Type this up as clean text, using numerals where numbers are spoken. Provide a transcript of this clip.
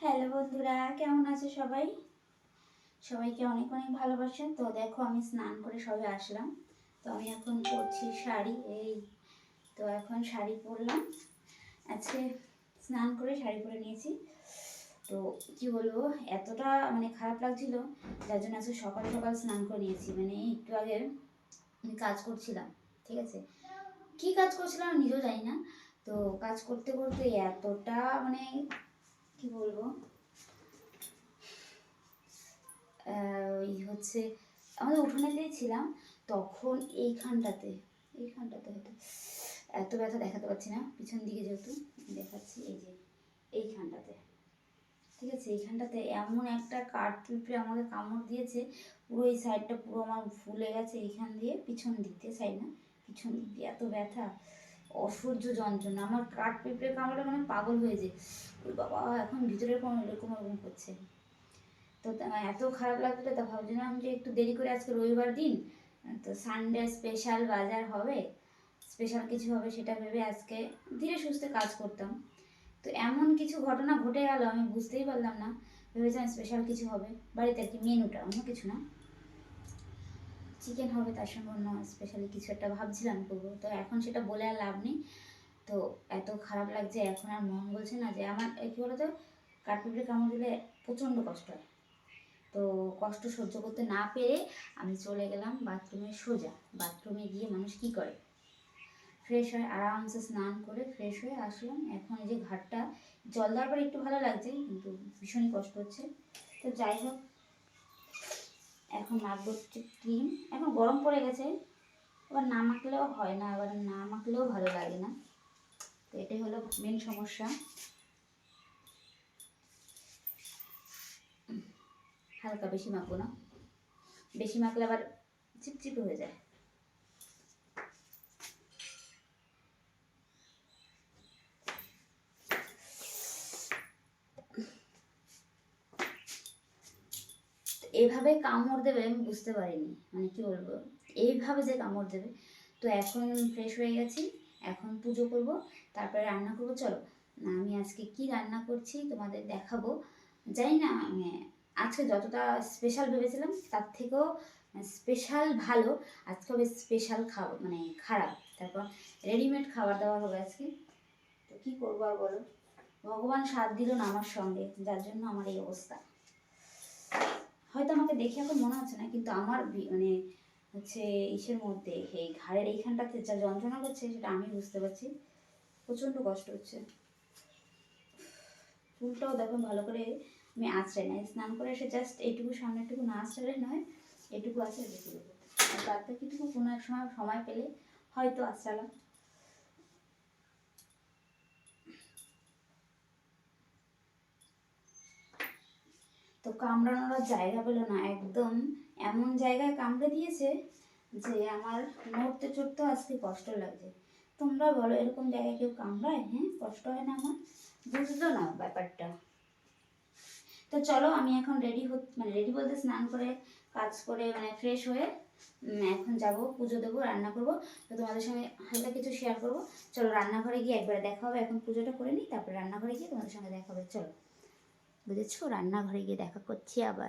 Hello বন্ধুরা, কেমন আছে সবাই? সবাইকে অনেক অনেক ভালোবাসেন। তো দেখো, আমি স্নান করে সবে আসলাম। তো আমি এখন পরছি শাড়ি। তো এখন শাড়ি পরলাম। আজকে স্নান করে শাড়ি পরে নিয়েছি। তো কি বলবো, এতটা খারাপ লাগছিল, যার জন্য আজকে সকাল সকাল স্নান করে নিয়েছি। একটু আগে আমি কাজ করছিলাম, ঠিক আছে? কি কাজ করছিলাম আমি নিজেও জানি না। তো কাজ করতে করতে এতটা কি বলবো, ওই হচ্ছে আমাদের উঠোনেতেই ছিলাম, তখন এইখানটাতে হয়তো এত ব্যথা দেখাতে পারছি না, পিছন দিকে যেহেতু দেখাচ্ছি, এই যে এইখানটাতে, ঠিক আছে? এইখানটাতে এমন একটা কাঠ পিঁপড়ে আমাকে কামড় দিয়েছে, পুরো এই সাইডটা পুরো আমার ফুলে গেছে, এইখান দিয়ে পিছন দিক দিয়ে, সাইড না পিছন দিক দিয়ে এত ব্যথা, অসহ্য যন্ত্রণা। আমার কাঠ পিঁপড়ে কামড়ে পাগল হয়ে যায়। ওই বাবা, এখন ভিতরে কোনো এরকম এরকম করছে। তো এত খারাপ লাগছিল, তা ভাবছিলাম যে একটু দেরি করে, আজকে রবিবার দিন, তো সানডে স্পেশাল বাজার হবে, স্পেশাল কিছু হবে, সেটা ভেবে আজকে ধীরে সুস্থে কাজ করতাম। তো এমন কিছু ঘটনা ঘটে গেল, আমি বুঝতেই পারলাম না। ভেবেছিলাম স্পেশাল কিছু হবে বাড়িতে, আর কি মেনুটা অন্য কিছু না, চিকেন হবে, তার সঙ্গে অন্য স্পেশালি কিছু একটা ভাবছিলাম করবো। তো এখন সেটা বলে আর লাভ নেই। তো এত খারাপ লাগছে, এখন আর মন বলছে না যে আমার কী বলতো, কাঠপিঁপড়ে কামড় দিলে প্রচণ্ড কষ্ট হয়। তো কষ্ট সহ্য করতে না পেরে আমি চলে গেলাম বাথরুমে। সোজা বাথরুমে গিয়ে মানুষ কি করে, ফ্রেশ হয়, আরামসে স্নান করে ফ্রেশ হয়ে আসলাম। এখন এই যে ঘাটটা জল দেওয়ার পরে একটু ভালো লাগছে, কিন্তু ভীষণই কষ্ট হচ্ছে। তো যাই হোক, এখন মাখবো হচ্ছে ক্রিম। এখন গরম পড়ে গেছে, এবার না মাখলেও হয় না, এবার না মাখলেও ভালো লাগে না। তো এটাই হলো মেন সমস্যা। হালকা বেশি মাখবো না, বেশি মাখলে আবার চিপচিপে হয়ে যায়। এভাবে কামড় দেবে আমি বুঝতে পারিনি, কি বলবো, এইভাবে যে কামড় দেবে। তো এখন ফ্রেশ হয়ে গেছি, এখন পুজো করব, তারপরে রান্না করব। চলো, আমি আজকে কি রান্না করছি তোমাদের দেখাবো। জানি না, আজকে যতটা স্পেশাল ভেবেছিলাম তার থেকেও স্পেশাল ভালো। আজকে হবে স্পেশাল খাবার, খারাপ। তারপর রেডিমেড খাবার দাবার হবে আজকে। তো কী করবো আর বলো, ভগবান সাথ দিল না আমার সঙ্গে, যার জন্য আমার এই অবস্থা। হয়তো আমাকে দেখে এখন মনে হচ্ছে না, কিন্তু আমার হচ্ছে ইসের মধ্যে, এই ঘাড়ের এইখানটাতে যা যন্ত্রণা করছে সেটা আমি বুঝতে পারছি, প্রচণ্ড কষ্ট হচ্ছে। চুলটাও দেখুন ভালো করে আমি আঁচড়াই না, স্নান করে এসে জাস্ট এইটুকু সামনেটুকু না আঁচড়ালে নয়, এটুকু আছে রেখে দেবো, আর তার থেকেটুকু কোনো এক সময় সময় পেলে হয়তো আঁচড়ালাম। তো কামড়ানোর জায়গা পেলো না, একদম এমন জায়গায় কামড়ে দিয়েছে যে আমার নড়তে চড়তেও আজকে কষ্ট লাগছে। তোমরা বলো, এরকম জায়গায় কেউ কামড়ায়? হ্যাঁ, কষ্ট হয় না আমার? বুঝলো না ব্যাপারটা। তো চলো, আমি এখন রেডি রেডি বলতে স্নান করে কাজ করে ফ্রেশ হয়ে এখন যাব পুজো দেবো, রান্না করব। তো তোমাদের সঙ্গে হালকা কিছু শেয়ার করব। চলো, রান্নাঘরে গিয়ে একবারে দেখা হবে। এখন পুজোটা করে নিই, তারপরে রান্নাঘরে গিয়ে তোমাদের সঙ্গে দেখা হবে। চলো, বুঝেছো, রান্নাঘরে গিয়ে দেখা করছি আবার।